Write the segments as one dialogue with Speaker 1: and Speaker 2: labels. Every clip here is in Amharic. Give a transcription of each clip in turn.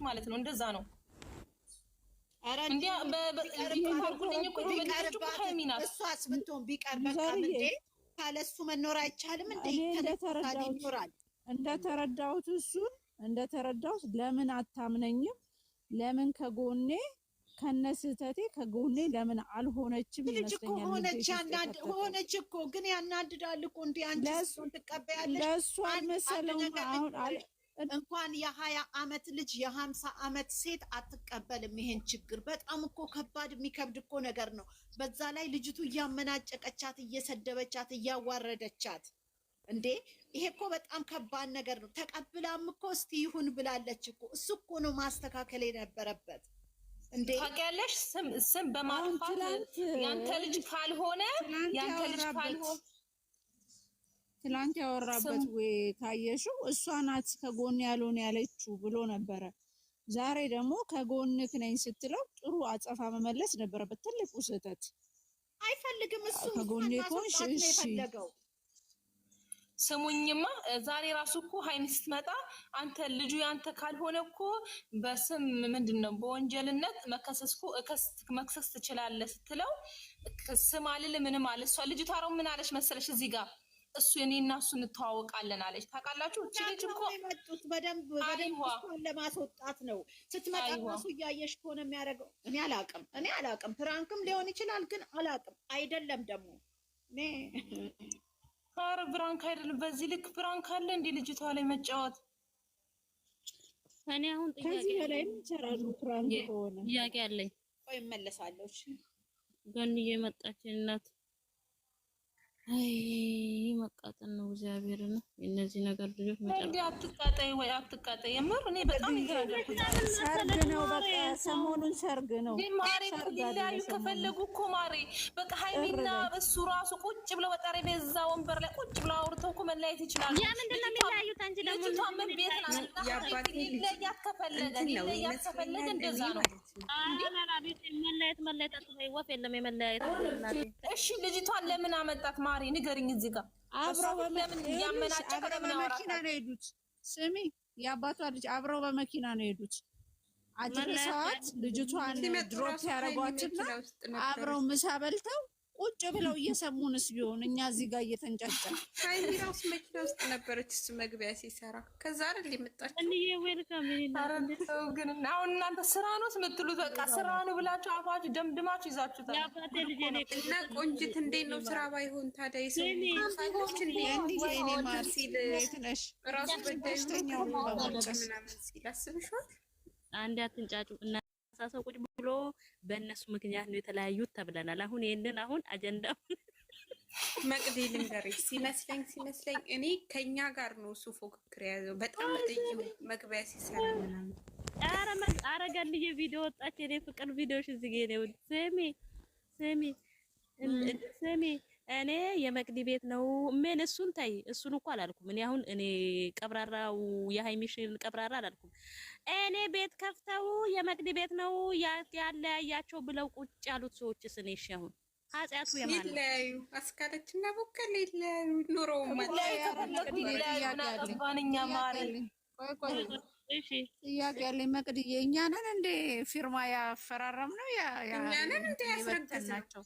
Speaker 1: ማለት ነው እንደዛ ነው
Speaker 2: እንዴ እሷስ ብትሆን ቢቀርበቃም እንዴ ካለሱ መኖር አይቻልም እንዴ ይኖራል
Speaker 3: እንደተረዳሁት እሱን እንደተረዳሁት ለምን አታምነኝም ለምን ከጎኔ ከነስተቴ ከጎኔ ለምን አልሆነችም ይመስለኛል
Speaker 2: ሆነች እኮ ግን ያናድዳል እኮ እንዴ አንቺ እሱን ትቀበያለሽ
Speaker 3: ለሱ አልመሰለውም አሁን
Speaker 2: እንኳን የ20 አመት ልጅ የ50 አመት ሴት አትቀበልም ይሄን ችግር በጣም እኮ ከባድ የሚከብድ እኮ ነገር ነው በዛ ላይ ልጅቱ እያመናጨቀቻት እየሰደበቻት እያዋረደቻት እንዴ ይሄ እኮ በጣም ከባድ ነገር ነው ተቀብላም እኮ እስቲ ይሁን ብላለች እኮ እሱ እኮ ነው ማስተካከል የነበረበት እንዴ
Speaker 1: ታውቂያለሽ ስም በማጥፋት ያንተ ልጅ ካልሆነ
Speaker 3: ትላንት ያወራበት ወይ ካየሽው እሷ ናት ከጎን ያልሆነ ያለችው ብሎ ነበረ ዛሬ ደግሞ ከጎንክ ነኝ ስትለው ጥሩ አጸፋ መመለስ ነበረበት ትልቁ ስህተት
Speaker 2: አይፈልግም እሱ
Speaker 3: ከጎን ኮንሽ እሺ
Speaker 1: ስሙኝማ ዛሬ ራሱ እኮ ሀይሚ ስትመጣ አንተ ልጁ ያንተ ካልሆነ እኮ በስም ምንድነው በወንጀልነት መክሰስ ትችላለህ ስትለው ስም አልል ምንም አለ እሷ ልጅቷ ነው ምን አለሽ መሰለሽ እዚህ ጋር እሱ እኔና እሱ እንተዋወቃለን አለች ታውቃላችሁ እቺ ልጅ እኮ
Speaker 2: የመጡት በደንብ ለማስወጣት ነው ስትመጣ እሱ እያየሽ ከሆነ የሚያደርገው እኔ አላቅም ፍራንክም ሊሆን ይችላል ግን አላቅም አይደለም ደግሞ
Speaker 1: ኧረ ብራንክ አይደለም በዚህ ልክ ብራንክ አለ እንዴ ልጅቷ ላይ መጫወት
Speaker 4: እኔ አሁን
Speaker 3: ከዚህ በላይ ምንጨራሩ ብራንክ ሆነ
Speaker 4: ጥያቄ አለኝ
Speaker 2: ቆይ እመለሳለሁ
Speaker 4: ገንዬ መጣችልናት አይ መቃጠል ነው እግዚአብሔር ነው እነዚህ ነገር ልጆች
Speaker 1: አትቃጠይ የምር እኔ በጣም
Speaker 3: ሰርግ ነው በቃ ሰሞኑን ሰርግ ነው
Speaker 1: ማሬ ሊለያዩ ከፈለጉ እኮ ማሬ በቃ ሀይሚና እሱ ራሱ ቁጭ ብለው በጠረጴዛ ወንበር ላይ ቁጭ ብለው አውርተው እኮ መለያየት ይችላሉ
Speaker 4: ያ ምንድነው የሚለያዩት አንቺ ደግሞ
Speaker 1: ምን ቤት ናት ሊለያት ከፈለገ እንደዛ ነው
Speaker 4: መለያየት አትፈይ ወፍ የለም የመለያየት
Speaker 1: እሺ ልጅቷን ለምን አመጣት ማሪ ንገሪኝ እዚህ ጋር
Speaker 3: አብረው በመኪና ነው የሄዱት ስሚ የአባቷ ልጅ አብረው በመኪና ነው የሄዱት አድርሰዋት ልጅቷን ድሮፕ ያረጓትና አብረው ምሳ በልተው ቁጭ ብለው እየሰሙንስ ቢሆን እኛ እዚህ ጋር እየተንጫጫን
Speaker 5: ሀይሚራውስ መኪና ውስጥ ነበረች እሱ መግቢያ ሲሰራ ከዛ አይደል የመጣችው
Speaker 4: እንዴ ዌልካም
Speaker 1: ይላል ግን አሁን እናንተ ስራ ነው የምትሉት በቃ ስራ ነው ብላችሁ አፋችሁ ደምድማችሁ ይዛችሁታል
Speaker 4: ያባቴ ልጅ እኔ
Speaker 5: እና ቆንጅት እንዴት ነው ስራ ባይሆን ታዲያ ይሰማታለች እንዴ ማርሲል ራሱ በደስተኛው ምናምን ሲል አስብሽዋል
Speaker 4: አንድ አትንጫጩ እና ሳሰው ቁጭ ብሎ በእነሱ ምክንያት ነው የተለያዩት ተብለናል አሁን ይሄንን አሁን አጀንዳው
Speaker 5: መቅዲ ልንገርሽ ሲመስለኝ እኔ ከኛ ጋር ነው እሱ ፎክክር ያዘው በጣም በጥዩ መግቢያ ሲሰራ ምናምን
Speaker 4: አረጋልኝ ቪዲዮ ወጣች የኔ ፍቅር ቪዲዮሽ እዚህ ጋር ነው ስሚ እኔ የመቅዲ ቤት ነው ምን እሱን ታይ እሱን እኮ አላልኩም እኔ ቀብራራው የሃይሚሽን ቀብራራ አላልኩም እኔ ቤት ከፍተው የመቅዲ ቤት ነው ያለያያቸው ብለው ቁጭ ያሉት ሰዎችስ እኔ እሺ አሁን ኃጢያቱ የማን
Speaker 5: ይለያዩ አስካለችና ቦከለ ይለያዩ ኑሮው
Speaker 1: ማለኛ ማሪ
Speaker 4: እሺ
Speaker 3: ጥያቄ ያለኝ መቅዲዬ እኛ ነን እንደ ፊርማ ያፈራረም ነው
Speaker 5: እኛ ነን እንደ ያስረገዝናቸው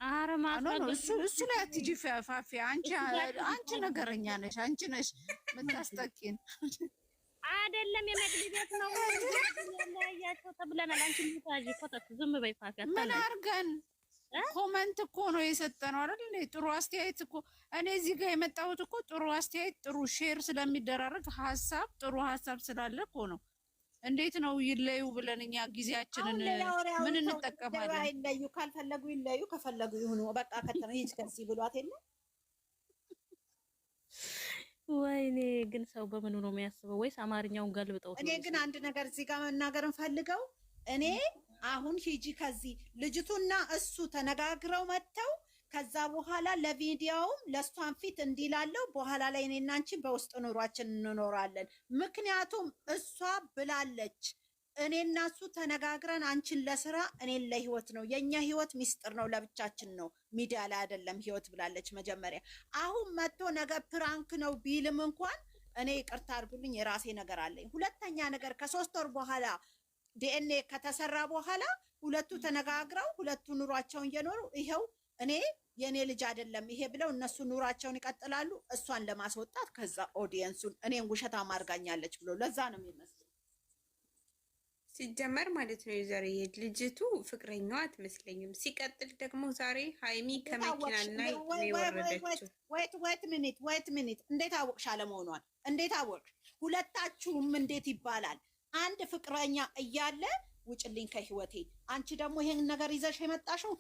Speaker 4: አረ ማሳደግ
Speaker 3: እሱ ላይ አትጂ ፋፊ አንቺ ነገረኛ ነሽ አንቺ ነሽ የምታስጠቂን
Speaker 4: አይደለም የመቅዲ ቤት ነው ያለያያቸው ተብለናል አንቺ ልታጂ ፈተት ዝም በይ ፋፊ
Speaker 3: ምን አርገን ኮመንት እኮ ነው የሰጠነው አይደል ጥሩ አስተያየት እኮ እኔ እዚህ ጋር የመጣሁት እኮ ጥሩ አስተያየት ጥሩ ሼር ስለሚደራረግ ሀሳብ ጥሩ ሀሳብ ስላለ እኮ ነው እንዴት ነው ይለዩ ብለን እኛ ጊዜያችንን ምን እንጠቀማለን
Speaker 2: ይለዩ ካልፈለጉ ይለዩ ከፈለጉ ይሁኑ በቃ ከተማ ይጅ ከዚህ ብሏት የለ
Speaker 4: ወይኔ ግን ሰው በምን ነው የሚያስበው ወይስ አማርኛውን ገልብጠው
Speaker 2: እኔ ግን አንድ ነገር እዚህ ጋር መናገር እንፈልገው እኔ አሁን ሂጂ ከዚህ ልጅቱና እሱ ተነጋግረው መተው ከዛ በኋላ ለቪዲዮውም ለሷን ፊት እንዲላለው በኋላ ላይ እኔና አንቺ በውስጥ ኑሯችን እንኖራለን ምክንያቱም እሷ ብላለች እኔና እሱ ተነጋግረን አንቺን ለስራ እኔን ለህይወት ነው የኛ ህይወት ሚስጥር ነው ለብቻችን ነው ሚዲያ ላይ አይደለም ህይወት ብላለች መጀመሪያ አሁን መጥቶ ነገ ፕራንክ ነው ቢልም እንኳን እኔ ይቅርታ አድርጉልኝ የራሴ ነገር አለኝ። ሁለተኛ ነገር ከ3 ወር በኋላ ዲኤንኤ ከተሰራ በኋላ ሁለቱ ተነጋግረው ሁለቱ ኑሯቸውን እየኖሩ ይሄው እኔ የኔ ልጅ አይደለም ይሄ ብለው እነሱ ኑሯቸውን ይቀጥላሉ። እሷን ለማስወጣት ከዛ ኦዲየንሱን እኔን ውሸታም አድርጋኛለች ብሎ ለዛ ነው የሚመስለው
Speaker 5: ሲጀመር ማለት ነው። የዛሬ ልጅቱ ፍቅረኛዋ አትመስለኝም። ሲቀጥል ደግሞ ዛሬ ሃይሚ ከመኪና ላይ የወረደችው
Speaker 2: ወይት ሚኒት እንዴት አወቅሽ አለመሆኗን? እንዴት አወቅሽ? ሁለታችሁም እንዴት ይባላል? አንድ ፍቅረኛ እያለ ውጭልኝ ከህይወቴ። አንቺ ደግሞ ይሄን ነገር ይዘሽ የመጣሽው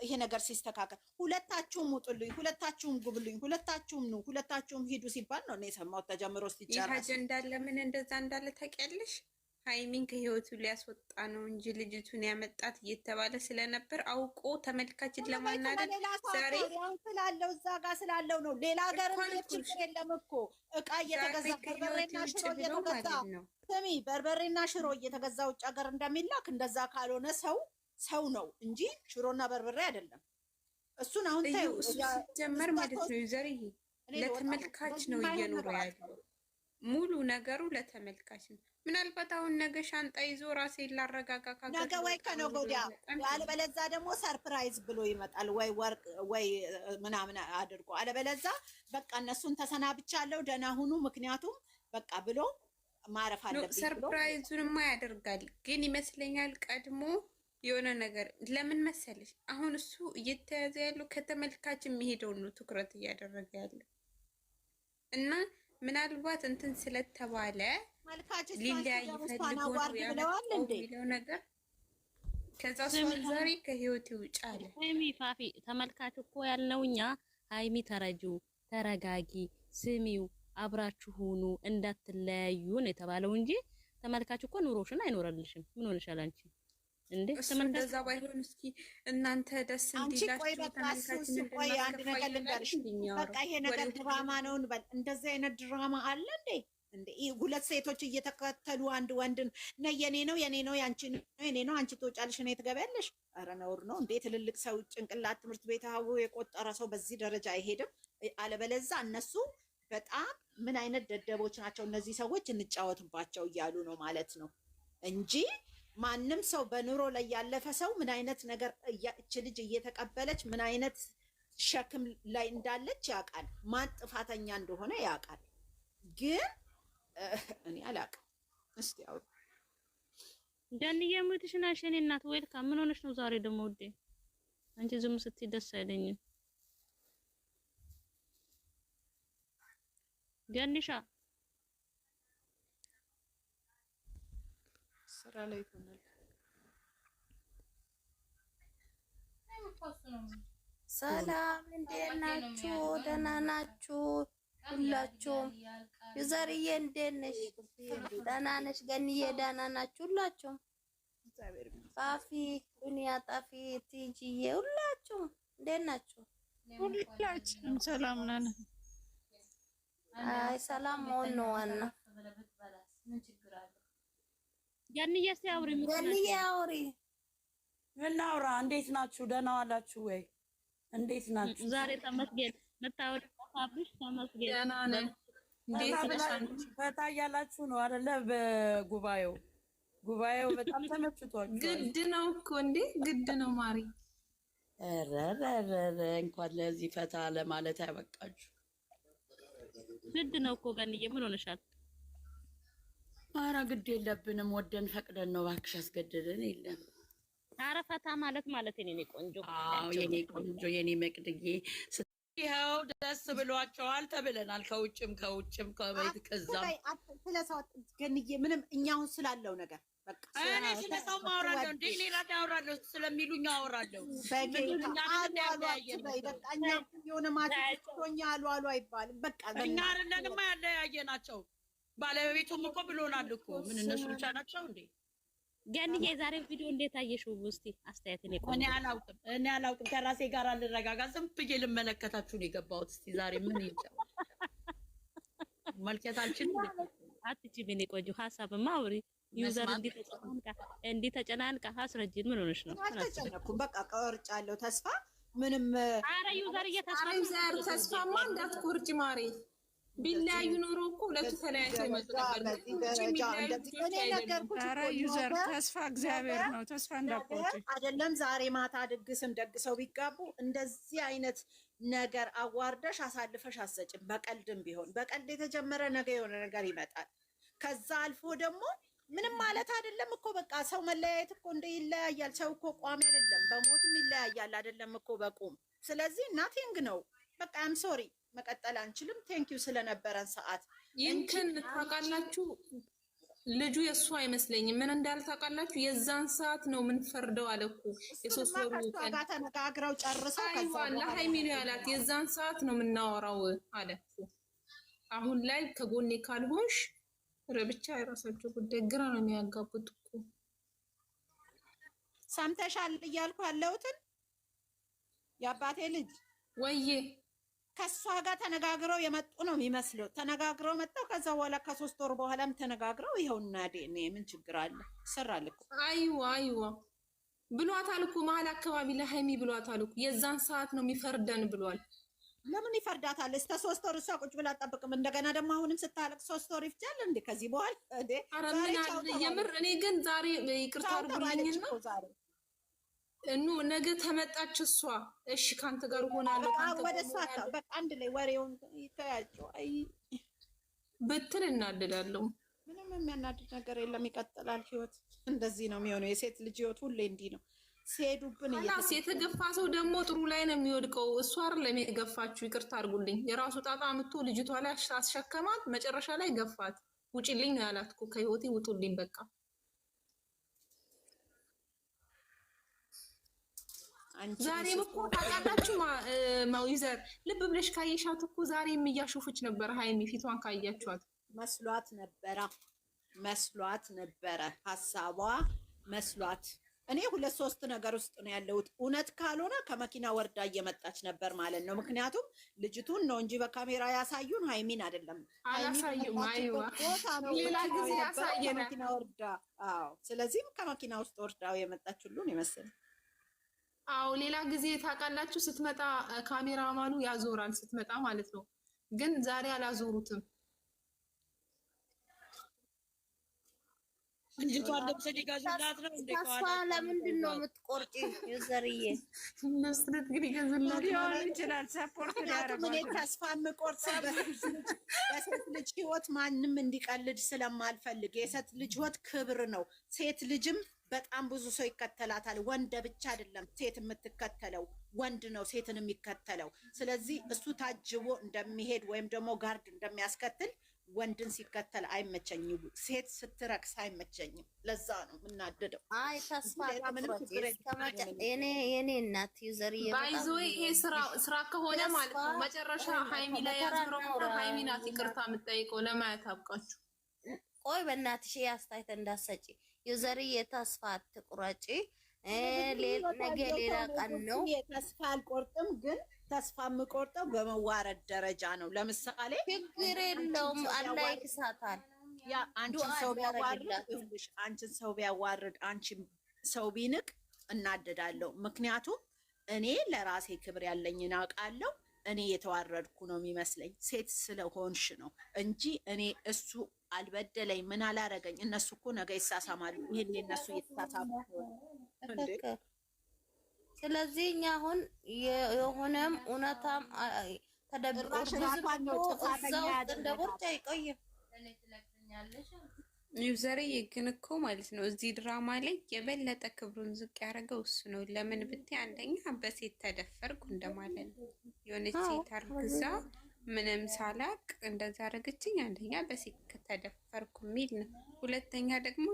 Speaker 2: ይሄ ነገር ሲስተካከል ሁለታችሁም ውጡልኝ፣ ሁለታችሁም ጉብልኝ፣ ሁለታችሁም ነው፣ ሁለታችሁም ሂዱ ሲባል ነው እኔ የሰማሁት ተጀምሮ ሲጨርስ።
Speaker 5: ይሄ አጀንዳ ለምን እንደዛ እንዳለ ታውቂያለሽ? ሃይሚን ከህይወቱ ሊያስወጣ ነው እንጂ ልጅቱን ያመጣት እየተባለ ስለነበር አውቆ ተመልካችን ለማናደድ ዛሬ
Speaker 2: ስላለው እዛ ጋር ስላለው ነው። ሌላ ሀገር ችግር የለም እኮ እቃ እየተገዛ በርበሬና ሽሮ እየተገዛ ስሚ፣ በርበሬና ሽሮ እየተገዛ ውጭ ሀገር እንደሚላክ እንደዛ ካልሆነ ሰው ነው እንጂ ሽሮና በርበሬ አይደለም። እሱን አሁን ታዩ
Speaker 5: ጀመር ማለት ነው። ዛሬ ለተመልካች ነው እየኖረ ያለው ሙሉ ነገሩ ለተመልካች ነው። ምናልባት አሁን ነገ ሻንጣ ይዞ ራሴን ላረጋጋ
Speaker 2: ነገ ወይ ከነገ ወዲያ አለበለዛ ደግሞ ሰርፕራይዝ ብሎ ይመጣል፣ ወይ ወርቅ ወይ ምናምን አድርጎ አለበለዛ በቃ እነሱን ተሰናብቻለሁ ደህና ሁኑ ምክንያቱም በቃ ብሎ ማረፍ አለብኝ።
Speaker 5: ሰርፕራይዙንማ ያደርጋል ግን ይመስለኛል ቀድሞ የሆነ ነገር ለምን መሰለሽ አሁን እሱ እየተያዘ ያለው ከተመልካች የሚሄደው ነው ትኩረት እያደረገ ያለው እና ምናልባት እንትን ስለተባለ ሊለያይ ፈልጎ ነው ነገር ከዛ ዛሬ ከህይወት ውጭ አለ።
Speaker 4: ሃይሚ ፋፊ ተመልካች እኮ ያልነው እኛ ሃይሚ ተረጂው፣ ተረጋጊ፣ ስሚው፣ አብራችሁ ሁኑ፣ እንዳትለያዩ ነው የተባለው እንጂ ተመልካች እኮ ኑሮሽን አይኖርልሽም። ምን ሆነሻል አንቺ እንዴ?
Speaker 5: እንደዛ ባይሆን እስኪ እናንተ ደስ እንዲላችሁ ተመልካችን
Speaker 2: ቆይ አንድ ነገር ልንገርሽ። በቃ ይሄ ነገር ድራማ ነው እንበል። እንደዚህ አይነት ድራማ አለ እንዴ? ሁለት ሴቶች እየተከተሉ አንድ ወንድን ነይ የኔ ነው ያንቺ ነው የኔ ነው አንቺ ትወጫለሽ እኔ ትገቢያለሽ። ኧረ ነውር ነው እንዴ! ትልልቅ ሰው ጭንቅላት ትምህርት ቤት አብሮ የቆጠረ ሰው በዚህ ደረጃ አይሄድም። አለበለዛ እነሱ በጣም ምን አይነት ደደቦች ናቸው እነዚህ ሰዎች እንጫወትባቸው እያሉ ነው ማለት ነው እንጂ ማንም ሰው በኑሮ ላይ ያለፈ ሰው ምን አይነት ነገር እቺ ልጅ እየተቀበለች ምን አይነት ሸክም ላይ እንዳለች ያውቃል። ማን ጥፋተኛ እንደሆነ ያውቃል። ግን እኔ አላውቅም። እስቲ አውሩ
Speaker 4: ዳንዬ ሙትሽና እኔ እናት ዌልካም። ምን ሆነሽ ነው ዛሬ ደግሞ ውዴ? አንቺ ዝም ስትይ ደስ አይለኝም። ዳንሻ
Speaker 2: ስራ ላይ ሆነል።
Speaker 6: ሰላም እንዴት ናችሁ? ደህና ናችሁ ሁላችሁም? ዩዘርዬ እንዴት ነሽ? ደህና ነሽ? ገንዬ ደህና ናችሁ ሁላችሁም? ፋፊ፣ ዱንያ፣ ጣፊ፣ ቲጂዬ ሁላችሁም እንዴት ናችሁ?
Speaker 3: ሁላችንም ሰላም ነን።
Speaker 6: አይ ሰላም መሆን ነው ዋና።
Speaker 4: ገንዬ ሲያውሪ
Speaker 6: ገንዬ አውሪ
Speaker 7: እናውራ። እንዴት ናችሁ? ደህና ዋላችሁ ወይ? እንዴት ናችሁ?
Speaker 4: ዛሬ ተመስገን መታወቅ አብሽ ተመስገን
Speaker 1: ደህና ነን። እንዴት ነሽ?
Speaker 7: ፈታ እያላችሁ ነው አይደለ? ጉባኤው በጣም ተመችቷል።
Speaker 1: ግድ ነው እኮ እንዴ! ግድ ነው ማሪ።
Speaker 7: ረረረረ እንኳን ለዚህ ፈታ ለማለት ያበቃችሁ።
Speaker 4: ግድ ነው እኮ ገንዬ ምን ሆነሻል?
Speaker 7: ኧረ ግድ የለብንም ወደን ፈቅደን ነው እባክሽ፣ አስገድደን የለም።
Speaker 4: ኧረ ፈታ ማለት የኔ ቆንጆ።
Speaker 7: አዎ የኔ ቆንጆ የኔ መቅድዬ ይኸው ደስ ብሏቸዋል ተብለናል። ከውጭም ከቤት ከዛም
Speaker 2: ስለሰው ገንዬ ምንም እኛውን ስላለው ነገር በቃ
Speaker 7: እኔ ስለሰው ማውራለሁ እንዴ? ሌላ ያወራለሁ ስለሚሉኝ አወራለሁ።
Speaker 2: የሆነ ማቶኛ አሉ አይባልም። በቃ
Speaker 7: እኛ አይደለንማ ያለያየናቸው። ባለቤቱም እኮ ብሎናል እኮ ምን እነሱ ብቻ ናቸው እንዴ?
Speaker 4: ገንዬ የዛሬው ቪዲዮ እንዴት አየሽው? እስቲ አስተያየት እኔ
Speaker 7: አላውቅም። ከራሴ ጋር አልረጋጋ ዝም ብዬ ልመለከታችሁ ነው የገባሁት። እስቲ ዛሬ ምን ይጫው መልከታችን
Speaker 4: አትችይ እኔ ቆንጆ ሀሳብማ አውሪ። ዩዘር እንዲህ ተጨናንቃ አስረጅን። ምን ሆነሽ ነው?
Speaker 2: አልተጨነኩም። በቃ ቆርጫለሁ ተስፋ ምንም።
Speaker 4: ኧረ ዩዘር
Speaker 1: ተስፋማ እንዳትቆርጪ ማሪ። ቢለያዩ ኖሮ እኮ ሁለቱ ተለያይተው ይመጡ ነበር።
Speaker 2: በዚህ ደረጃ እንደዚህ እኔ ነገርኩሽ።
Speaker 3: ኧረ ዩዘር ተስፋ እግዚአብሔር ነው። ተስፋ እንዳቆጭ
Speaker 2: አይደለም ዛሬ ማታ ድግስም ደግሰው ቢጋቡ እንደዚህ አይነት ነገር አዋርደሽ አሳልፈሽ አሰጭም። በቀልድም ቢሆን በቀልድ የተጀመረ ነገ የሆነ ነገር ይመጣል። ከዛ አልፎ ደግሞ ምንም ማለት አይደለም እኮ በቃ ሰው መለያየት እኮ እንደ ይለያያል። ሰው እኮ ቋሚ አይደለም፣ በሞትም ይለያያል አይደለም እኮ በቁም። ስለዚህ ናቲንግ ነው በቃ አም ሶሪ መቀጠል አንችልም። ቴንኪው ስለነበረን ሰዓት።
Speaker 1: ይህን ታውቃላችሁ፣ ልጁ የእሱ አይመስለኝም። ምን እንዳለ ታውቃላችሁ? የዛን ሰዓት ነው የምንፈርደው አለ እኮ። የሶስት ወሩ ቀን
Speaker 2: ተነጋግረው ጨርሰው ከዛ
Speaker 1: ለሀይሚ ነው ያላት። የዛን ሰዓት ነው የምናወራው አለ እኮ። አሁን ላይ ከጎኔ ካልሆንሽ ብቻ የራሳቸው ጉዳይ። ግራ ነው የሚያጋቡት እኮ።
Speaker 2: ሰምተሻል እያልኩ ያለሁትን የአባቴ ልጅ
Speaker 1: ወይዬ
Speaker 2: ከሷ ጋር ተነጋግረው የመጡ ነው የሚመስለው። ተነጋግረው መጣው። ከዛ በኋላ ከ3 ወር በኋላም ተነጋግረው ይኸውና እኔ ምን ችግር አለ ሰራል እኮ።
Speaker 1: አይዋ ብሏታል እኮ መሀል አካባቢ ለሀይሚ ብሏታል እኮ። የዛን ሰዓት ነው የሚፈርደን ብሏል።
Speaker 2: ለምን ይፈርዳታል? እስከ 3 ወር እሷ ቁጭ ብላ አጠብቅም። እንደገና ደግሞ አሁንም ስታለቅ 3 ወር ይፍጃል እንዴ? ከዚህ በኋላ እንዴ
Speaker 1: የምር እኔ ግን ዛሬ ይቅርታ አድርጉልኝና ነገ ተመጣች እሷ እሺ ካንተ ጋር ሆናለሁ
Speaker 2: ወደ እሷ በቃ አንድ ላይ ወሬውን ይተያቸው
Speaker 1: ብትል እናደዳለሁ።
Speaker 2: ምንም የሚያናድድ ነገር የለም። ይቀጥላል ህይወት። እንደዚህ ነው የሚሆነው። የሴት ልጅ ህይወት ሁሌ እንዲህ ነው። ሲሄዱብን
Speaker 1: የተገፋ ሰው ደግሞ ጥሩ ላይ ነው የሚወድቀው። እሷ አይደለም የገፋችሁ፣ ይቅርታ አድርጉልኝ። የራሱ ጣጣ አምጥቶ ልጅቷ ላይ አስሸከማት። መጨረሻ ላይ ገፋት። ውጪልኝ ነው ያላት እኮ። ከህይወቴ ውጡልኝ በቃ። ዛሬም እኮ ታውቃላችሁ ማውይዘር ልብ ብለሽ ካየሻት እኮ ዛሬም እያሾፈች ነበር ሀይሚ። ፊቷን ካያችኋት መስሏት ነበረ ሀሳቧ መስሏት። እኔ 2-3 ነገር ውስጥ ነው ያለሁት። እውነት ካልሆነ ከመኪና ወርዳ እየመጣች ነበር ማለት ነው። ምክንያቱም ልጅቱን ነው እንጂ በካሜራ ያሳዩን ሀይሚን አይደለም። አላሳዩም። አይዋ ሌላ ጊዜ ያሳየናል
Speaker 2: ከመኪና ወርዳ። አዎ፣ ስለዚህም ከመኪና ውስጥ ወርዳው የመጣች ሁሉን ይመስል።
Speaker 1: አዎ፣ ሌላ ጊዜ ታውቃላችሁ ስትመጣ ካሜራማኑ ያዞራል ስትመጣ ማለት ነው። ግን ዛሬ አላዞሩትም።
Speaker 7: ልጅቷን ለምሳሌ ጋዝላት ነው እንደ
Speaker 6: ተስፋ ለምንድን ነው የምትቆርጪ? ዩዘርዬ
Speaker 1: መስረት ግን ይገዝላት
Speaker 3: ሊሆን ይችላል። ሰፖርት ያደርጋል።
Speaker 2: ምን ተስፋ የምቆርጥበት በሴት ልጅ ህይወት ማንም እንዲቀልድ ስለማልፈልግ። የሴት ልጅ ህይወት ክብር ነው። ሴት ልጅም በጣም ብዙ ሰው ይከተላታል። ወንድ ብቻ አይደለም ሴት የምትከተለው፣ ወንድ ነው ሴትን የሚከተለው። ስለዚህ እሱ ታጅቦ እንደሚሄድ ወይም ደግሞ ጋርድ እንደሚያስከትል ወንድን ሲከተል አይመቸኝም። ሴት ስትረክስ አይመቸኝም። ለዛ ነው የምናደደው።
Speaker 6: አይ ተስፋ የኔ እናት ዩዘርዬ
Speaker 1: ባይዞ ይሄ ስራ ከሆነ ማለት ነው መጨረሻ ሀይሚ ላይ ያዝረው ሀይሚ ናት ይቅርታ የምጠይቀው። ለማየት አብቃችሁ።
Speaker 6: ቆይ በእናትሽ አስተያየት እንዳሰጪ ዩዘርዬ። ተስፋ አትቁረጪ። ነገ ሌላ ቀን ነው።
Speaker 2: ተስፋ አልቆርጥም፣ ግን ተስፋ የምቆርጠው በመዋረድ ደረጃ ነው። ለምሳሌ
Speaker 6: ችግር የለውም አላህ ይክሳታል።
Speaker 2: ያ አንቺን ሰው ቢያዋርድ አንቺን ሰው ቢንቅ እናደዳለሁ። ምክንያቱም እኔ ለራሴ ክብር ያለኝን አውቃለሁ። እኔ የተዋረድኩ ነው የሚመስለኝ ሴት ስለሆንሽ ነው እንጂ እኔ እሱ አልበደለኝ ምን አላረገኝ። እነሱ እኮ ነገ ይሳሳማሉ። ይሄን የነሱ እየተሳሳሙ
Speaker 6: ስለዚህ እኛ አሁን የሆነም እውነታም ተደብቆ
Speaker 5: ዩዘርዬ ግን እኮ ማለት ነው እዚህ ድራማ ላይ የበለጠ ክብሩን ዝቅ ያደረገው እሱ ነው። ለምን ብትይ አንደኛ በሴት ተደፈርኩ እንደማለት ነው። የሆነች ሴት አርግዛ ምንም ሳላቅ እንደዛ አደረገችኝ። አንደኛ በሴት ተደፈርኩ የሚል ነው። ሁለተኛ ደግሞ